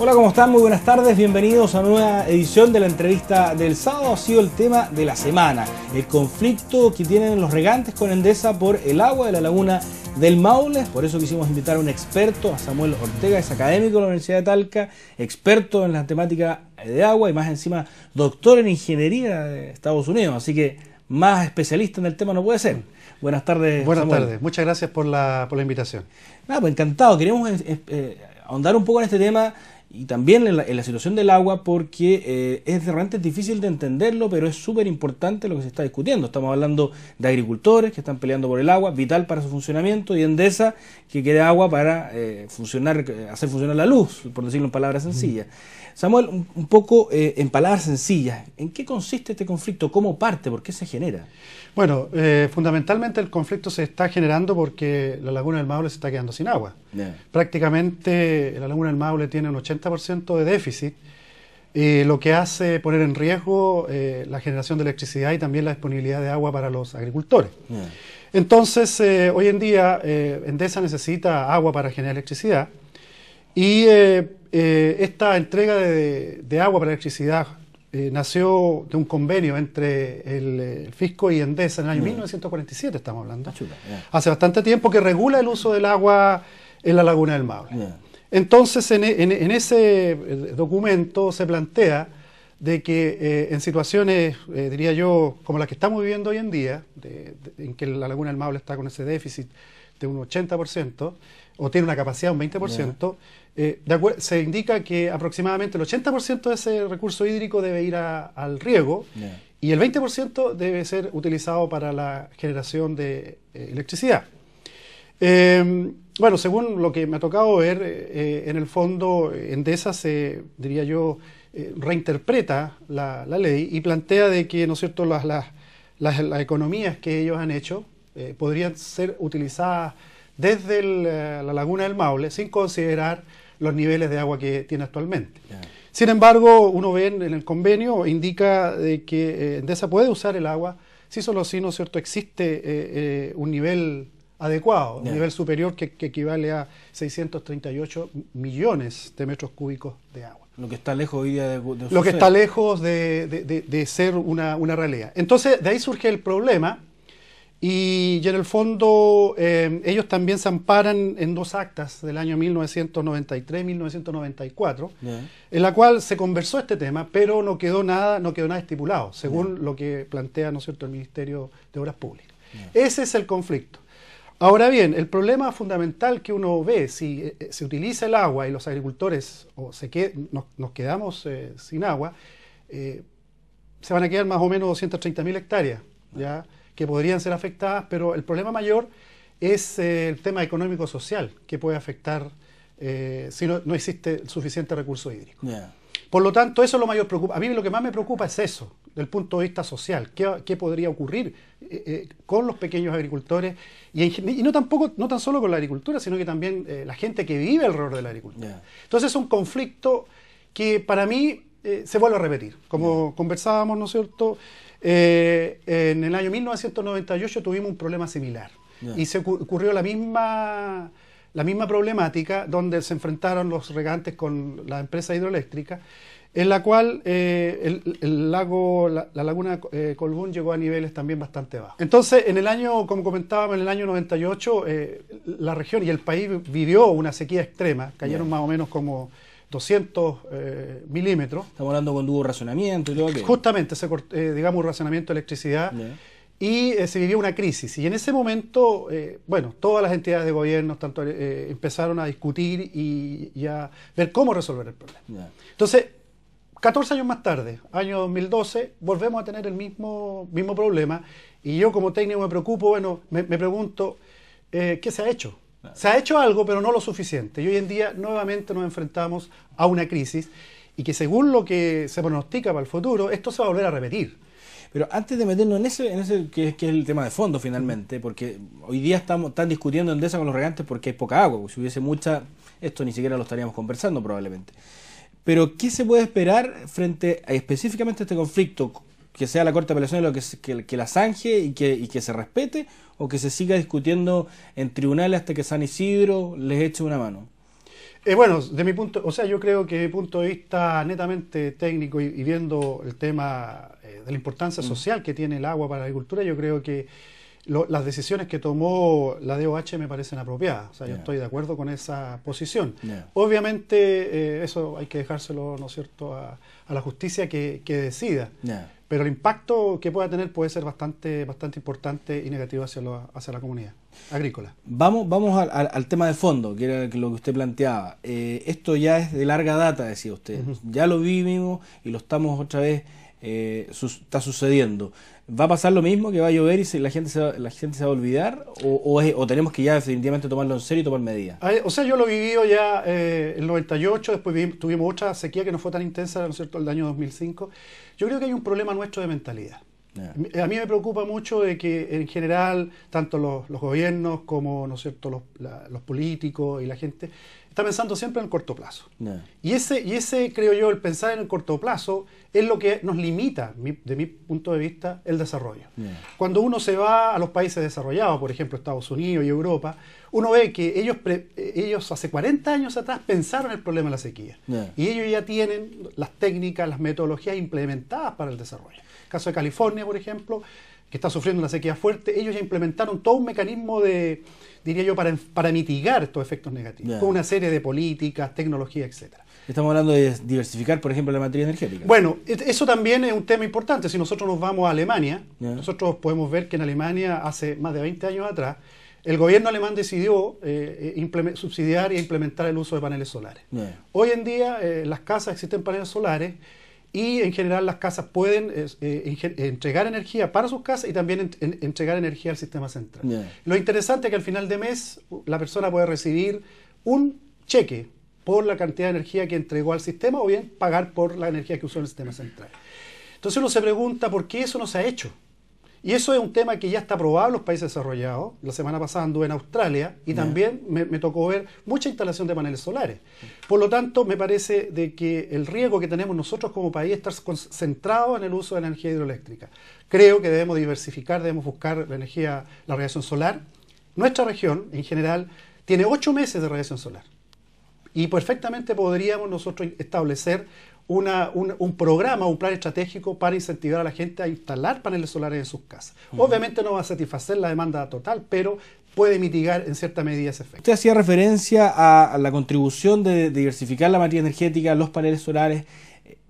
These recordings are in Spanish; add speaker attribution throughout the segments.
Speaker 1: Hola, ¿cómo están? Muy buenas tardes, bienvenidos a una nueva edición de la entrevista del sábado. Ha sido el tema de la semana, el conflicto que tienen los regantes con Endesa por el agua de la laguna del Maule. Por eso quisimos invitar a un experto, a Samuel Ortega, es académico de la Universidad de Talca, experto en la temática de agua y más encima doctor en ingeniería de Estados Unidos, así que más especialista en el tema no puede ser. Buenas tardes,
Speaker 2: Buenas
Speaker 1: Samuel.
Speaker 2: tardes, muchas gracias por la invitación.
Speaker 1: Nada, pues encantado, queremos ahondar un poco en este tema y también en la situación del agua, porque es realmente difícil de entenderlo, pero es súper importante lo que se está discutiendo. Estamos hablando de agricultores que están peleando por el agua, vital para su funcionamiento, y Endesa, que quiere agua para hacer funcionar la luz, por decirlo en palabras sencillas. Samuel, un poco en palabras sencillas, ¿en qué consiste este conflicto? ¿Cómo parte? ¿Por qué se genera?
Speaker 2: Bueno, fundamentalmente el conflicto se está generando porque la laguna del Maule se está quedando sin agua. Prácticamente la laguna del Maule tiene un 80% de déficit, lo que hace poner en riesgo la generación de electricidad y también la disponibilidad de agua para los agricultores. Entonces, hoy en día Endesa necesita agua para generar electricidad y esta entrega de agua para electricidad nació de un convenio entre el Fisco y Endesa en el año 1947, estamos hablando. Hace bastante tiempo, que regula el uso del agua en la laguna del Maule. Entonces, en ese documento se plantea de que en situaciones, diría yo, como las que estamos viviendo hoy en día, en que la laguna del Maule está con ese déficit de un 80%, o tiene una capacidad de un 20%, se indica que aproximadamente el 80% de ese recurso hídrico debe ir al riego y el 20% debe ser utilizado para la generación de electricidad. Bueno, según lo que me ha tocado ver, en el fondo Endesa diría yo, reinterpreta la ley y plantea de que, ¿no es cierto?, las economías que ellos han hecho podrían ser utilizadas desde la laguna del Maule sin considerar los niveles de agua que tiene actualmente. Sin embargo, uno ve en el convenio, indica de que Endesa puede usar el agua si solo si, ¿no es cierto?, existe un nivel adecuado, un nivel superior que equivale a 638 millones de metros cúbicos de agua.
Speaker 1: Lo que está lejos hoy día de
Speaker 2: lo que está lejos de ser una realidad. Entonces, de ahí surge el problema. Y en el fondo ellos también se amparan en dos actas del año 1993 y 1994, en la cual se conversó este tema, pero no quedó nada estipulado, según lo que plantea, ¿no es cierto?, el Ministerio de Obras Públicas. Ese es el conflicto. Ahora bien, el problema fundamental que uno ve, si se utiliza el agua y los agricultores nos quedamos sin agua, se van a quedar más o menos 230.000 hectáreas, ¿ya?, que podrían ser afectadas, pero el problema mayor es el tema económico-social que puede afectar si no existe suficiente recurso hídrico. Por lo tanto, eso es lo mayor preocupa. A mí lo que más me preocupa es eso, del punto de vista social. ¿Qué podría ocurrir con los pequeños agricultores? Y no tan solo con la agricultura, sino que también la gente que vive alrededor de la agricultura. Entonces es un conflicto que para mí se vuelve a repetir. Como conversábamos, ¿no es cierto?, en el año 1998 tuvimos un problema similar y se ocurrió la misma problemática, donde se enfrentaron los regantes con la empresa hidroeléctrica, en la cual la laguna Colbún llegó a niveles también bastante bajos. Entonces, como comentábamos, en el año 98 la región y el país vivió una sequía extrema, cayeron más o menos como 200 milímetros.
Speaker 1: Estamos hablando cuando hubo racionamiento y todo aquello.
Speaker 2: Justamente, digamos, un racionamiento de electricidad y se vivió una crisis. Y en ese momento, bueno, todas las entidades de gobierno empezaron a discutir y a ver cómo resolver el problema. Entonces, 14 años más tarde, año 2012, volvemos a tener el mismo problema y yo como técnico me preocupo, bueno, me pregunto, ¿qué se ha hecho? Se ha hecho algo, pero no lo suficiente. Y hoy en día nuevamente nos enfrentamos a una crisis y que, según lo que se pronostica para el futuro, esto se va a volver a repetir.
Speaker 1: Pero antes de meternos en ese que es el tema de fondo finalmente, porque hoy día están discutiendo Endesa con los regantes porque hay poca agua, porque si hubiese mucha, esto ni siquiera lo estaríamos conversando probablemente. Pero ¿qué se puede esperar frente a específicamente este conflicto? ¿Que sea la Corte de Apelaciones que la zanje y que se respete, o que se siga discutiendo en tribunales hasta que San Isidro les eche una mano?
Speaker 2: Bueno, de mi punto, o sea, yo creo que de mi punto de vista netamente técnico y viendo el tema de la importancia social que tiene el agua para la agricultura, yo creo que las decisiones que tomó la DOH me parecen apropiadas. O sea, yo estoy de acuerdo con esa posición. Obviamente, eso hay que dejárselo, ¿no es cierto?, a la justicia que decida. Pero el impacto que pueda tener puede ser bastante importante y negativo hacia la comunidad agrícola.
Speaker 1: Vamos al tema de fondo, que era lo que usted planteaba. Esto ya es de larga data, decía usted. Ya lo vivimos y lo estamos otra vez, está sucediendo. ¿Va a pasar lo mismo, que va a llover y la gente se va a olvidar? ¿O tenemos que ya definitivamente tomarlo en serio y tomar medidas?
Speaker 2: O sea, yo lo he vivido ya en el 98, después tuvimos otra sequía que no fue tan intensa, ¿no es cierto?, el año 2005. Yo creo que hay un problema nuestro de mentalidad. A mí me preocupa mucho de que en general, tanto los gobiernos como, ¿no es cierto?, los políticos y la gente está pensando siempre en el corto plazo. Y ese, creo yo, el pensar en el corto plazo es lo que nos limita, de mi punto de vista, el desarrollo. Cuando uno se va a los países desarrollados, por ejemplo Estados Unidos y Europa, uno ve que ellos hace 40 años atrás pensaron el problema de la sequía. Y ellos ya tienen las técnicas, las metodologías implementadas para el desarrollo. El caso de California, por ejemplo, que está sufriendo una sequía fuerte, ellos ya implementaron todo un mecanismo diría yo, para mitigar estos efectos negativos, con una serie de políticas, tecnología, etcétera.
Speaker 1: Estamos hablando de diversificar, por ejemplo, la materia energética.
Speaker 2: Bueno, eso también es un tema importante. Si nosotros nos vamos a Alemania, nosotros podemos ver que en Alemania, hace más de 20 años atrás, el gobierno alemán decidió subsidiar e implementar el uso de paneles solares. Hoy en día, en las casas existen paneles solares, y en general las casas pueden entregar energía para sus casas y también entregar energía al sistema central. Lo interesante es que al final de mes la persona puede recibir un cheque por la cantidad de energía que entregó al sistema, o bien pagar por la energía que usó en el sistema central. Entonces uno se pregunta por qué eso no se ha hecho. Y eso es un tema que ya está aprobado en los países desarrollados. La semana pasada anduve en Australia y también me tocó ver mucha instalación de paneles solares. Por lo tanto, me parece de que el riesgo que tenemos nosotros como país es estar concentrados en el uso de la energía hidroeléctrica. Creo que debemos diversificar, debemos buscar la radiación solar. Nuestra región, en general, tiene 8 meses de radiación solar. Y perfectamente podríamos nosotros establecer un programa, un plan estratégico para incentivar a la gente a instalar paneles solares en sus casas. Obviamente no va a satisfacer la demanda total, pero puede mitigar en cierta medida ese efecto.
Speaker 1: Usted hacía referencia a la contribución de diversificar la materia energética, los paneles solares,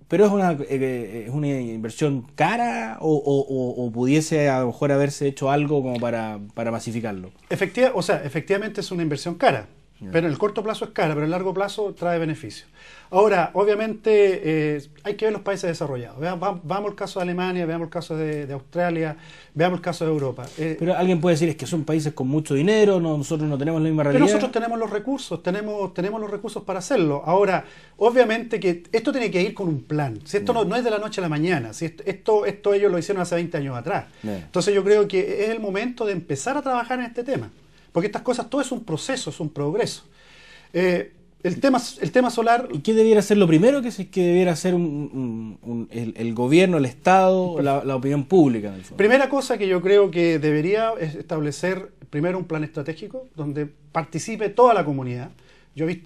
Speaker 1: pero ¿es una inversión cara o pudiese a lo mejor haberse hecho algo como para masificarlo?
Speaker 2: Efectivamente es una inversión cara. Pero en el corto plazo es cara, pero en el largo plazo trae beneficios. Ahora, obviamente, hay que ver los países desarrollados. Vamos al caso de Alemania, veamos el caso de Australia, veamos el caso de Europa.
Speaker 1: Pero alguien puede decir, es que son países con mucho dinero, nosotros no tenemos la misma realidad.
Speaker 2: Pero nosotros tenemos los recursos, tenemos los recursos para hacerlo. Ahora, obviamente que esto tiene que ir con un plan. Si esto no es de la noche a la mañana, si esto ellos lo hicieron hace 20 años atrás. Entonces yo creo que es el momento de empezar a trabajar en este tema. Porque estas cosas, todo es un proceso, es un progreso. El tema solar...
Speaker 1: ¿Y qué debiera ser lo primero que debiera hacer el gobierno, el Estado, la opinión pública?
Speaker 2: Primera cosa que yo creo que debería es establecer primero un plan estratégico donde participe toda la comunidad.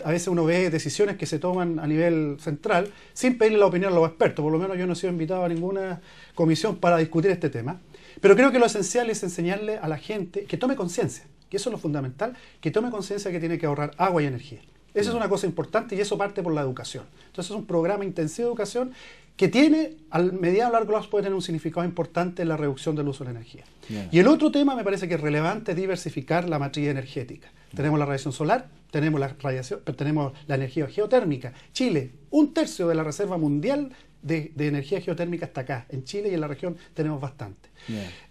Speaker 2: A veces uno ve decisiones que se toman a nivel central sin pedirle la opinión a los expertos. Por lo menos yo no he sido invitado a ninguna comisión para discutir este tema. Pero creo que lo esencial es enseñarle a la gente que tome conciencia, que eso es lo fundamental, que tome conciencia que tiene que ahorrar agua y energía. Eso es una cosa importante y eso parte por la educación. Entonces es un programa intensivo de educación que tiene, al mediano y largo plazo, puede tener un significado importante en la reducción del uso de la energía. Y el otro tema me parece que es relevante, diversificar la matriz energética. Tenemos la radiación solar, tenemos la energía geotérmica. Chile, 1/3 de la reserva mundial de energía geotérmica está acá. En Chile y en la región tenemos bastante.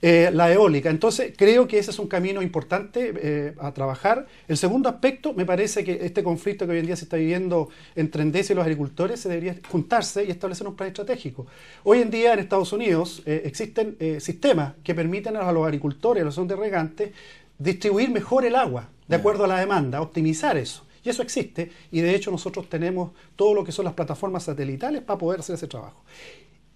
Speaker 2: La eólica. Entonces, creo que ese es un camino importante a trabajar. El segundo aspecto, me parece que este conflicto que hoy en día se está viviendo entre Endesa y los agricultores se debería juntarse y establecer un plan estratégico. Hoy en día en Estados Unidos existen sistemas que permiten a los agricultores, a los zonas de regantes, distribuir mejor el agua de acuerdo a la demanda, optimizar eso. Y eso existe, y de hecho nosotros tenemos todo lo que son las plataformas satelitales para poder hacer ese trabajo.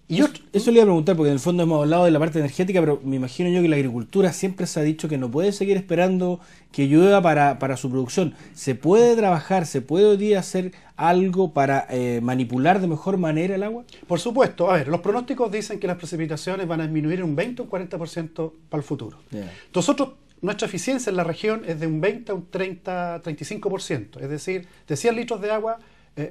Speaker 1: Eso le iba a preguntar, porque en el fondo hemos hablado de la parte energética, pero me imagino yo que la agricultura siempre se ha dicho que no puede seguir esperando que llueva para su producción. ¿Se puede trabajar, se puede hoy día hacer algo para manipular de mejor manera el agua?
Speaker 2: Por supuesto. A ver, los pronósticos dicen que las precipitaciones van a disminuir un 20 o un 40% para el futuro. Yeah. Nosotros, nuestra eficiencia en la región es de un 20 a un 30, 35%. Es decir, de 100 litros de agua,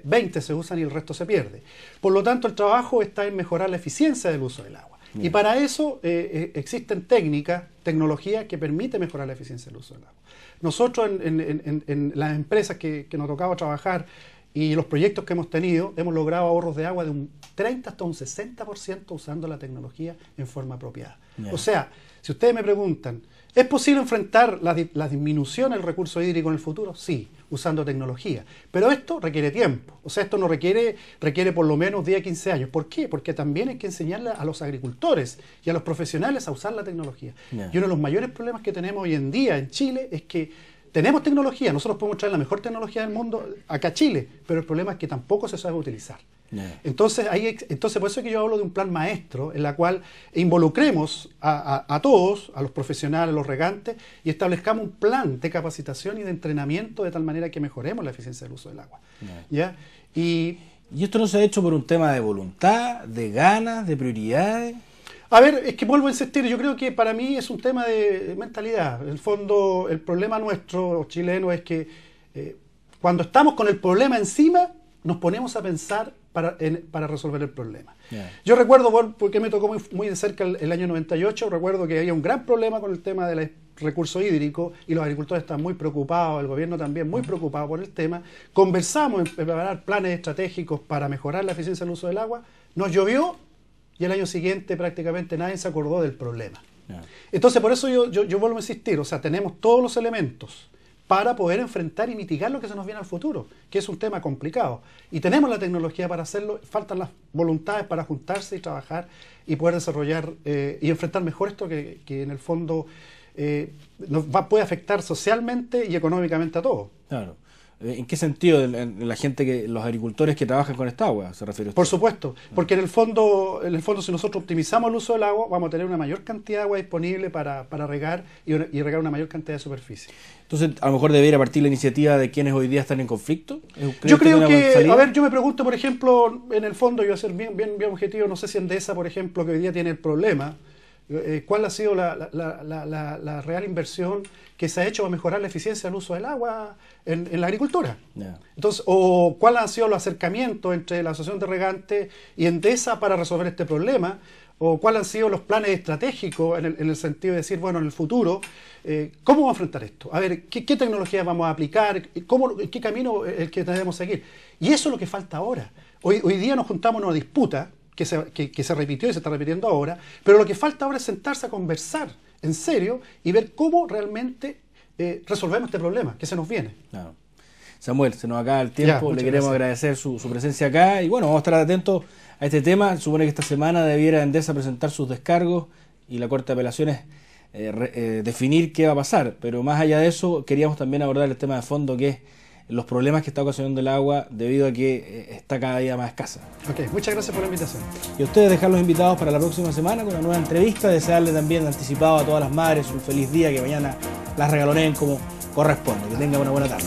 Speaker 2: 20 se usan y el resto se pierde. Por lo tanto, el trabajo está en mejorar la eficiencia del uso del agua. Bien. Y para eso existen técnicas, tecnologías que permiten mejorar la eficiencia del uso del agua. Nosotros en las empresas que nos tocaba trabajar y los proyectos que hemos tenido, hemos logrado ahorros de agua de un 30 hasta un 60% usando la tecnología en forma apropiada. Bien. O sea, si ustedes me preguntan, ¿es posible enfrentar la disminución del recurso hídrico en el futuro? Sí, usando tecnología. Pero esto requiere tiempo. O sea, esto no requiere por lo menos 10 a 15 años. ¿Por qué? Porque también hay que enseñarle a los agricultores y a los profesionales a usar la tecnología. Yeah. Y uno de los mayores problemas que tenemos hoy en día en Chile es que tenemos tecnología, nosotros podemos traer la mejor tecnología del mundo acá a Chile, pero el problema es que tampoco se sabe utilizar. Yeah. Entonces, por eso es que yo hablo de un plan maestro en la cual involucremos a todos, a los profesionales, a los regantes, y establezcamos un plan de capacitación y de entrenamiento de tal manera que mejoremos la eficiencia del uso del agua. Yeah. ¿Ya?
Speaker 1: ¿Y esto no se ha hecho por un tema de voluntad, de ganas, de prioridades?
Speaker 2: A ver, es que vuelvo a insistir, yo creo que para mí es un tema de mentalidad. En el fondo, el problema nuestro, chileno, es que cuando estamos con el problema encima, nos ponemos a pensar para resolver el problema. Yeah. Yo recuerdo, porque me tocó muy de cerca el año 98, recuerdo que había un gran problema con el tema del recurso hídrico y los agricultores están muy preocupados, el gobierno también muy preocupado por el tema. Conversamos en preparar planes estratégicos para mejorar la eficiencia del uso del agua, nos llovió, y el año siguiente prácticamente nadie se acordó del problema. Yeah. Entonces, por eso yo vuelvo a insistir, o sea, tenemos todos los elementos para poder enfrentar y mitigar lo que se nos viene al futuro, que es un tema complicado. Y tenemos la tecnología para hacerlo, faltan las voluntades para juntarse y trabajar y poder desarrollar y enfrentar mejor esto que en el fondo puede afectar socialmente y económicamente a todos.
Speaker 1: Claro. ¿En qué sentido? La gente los agricultores que trabajan con esta agua se refiere a usted?
Speaker 2: Por supuesto, porque en el fondo si nosotros optimizamos el uso del agua, vamos a tener una mayor cantidad de agua disponible para regar y regar una mayor cantidad de superficie.
Speaker 1: Entonces, a lo mejor debería partir la iniciativa de quienes hoy día están en conflicto.
Speaker 2: Yo creo que, a ver, yo me pregunto, por ejemplo, en el fondo, yo voy a ser bien objetivo, no sé si Endesa, por ejemplo, que hoy día tiene el problema, ¿cuál ha sido la real inversión que se ha hecho para mejorar la eficiencia del uso del agua en la agricultura? Yeah. Entonces, o cuál han sido los acercamientos entre la Asociación de Regantes y Endesa para resolver este problema, o cuáles han sido los planes estratégicos en el sentido de decir, bueno, en el futuro, ¿cómo vamos a enfrentar esto? A ver, ¿qué tecnología vamos a aplicar? ¿Qué camino es el que debemos seguir? Y eso es lo que falta ahora. Hoy día nos juntamos en una disputa que se repitió y se está repitiendo ahora, pero lo que falta ahora es sentarse a conversar en serio y ver cómo realmente resolvemos este problema que se nos viene.
Speaker 1: Claro. Samuel, se nos acaba el tiempo, le queremos agradecer su presencia acá y bueno, vamos a estar atentos a este tema. Supone que esta semana debiera Endesa presentar sus descargos y la Corte de Apelaciones definir qué va a pasar, pero más allá de eso queríamos también abordar el tema de fondo, que es los problemas que está ocasionando el agua debido a que está cada día más escasa.
Speaker 2: Ok, muchas gracias por la invitación.
Speaker 1: Y a ustedes dejarlos invitados para la próxima semana con una nueva entrevista, desearle también anticipado a todas las madres un feliz día, que mañana las regaloneen como corresponde. Que tengan una buena tarde.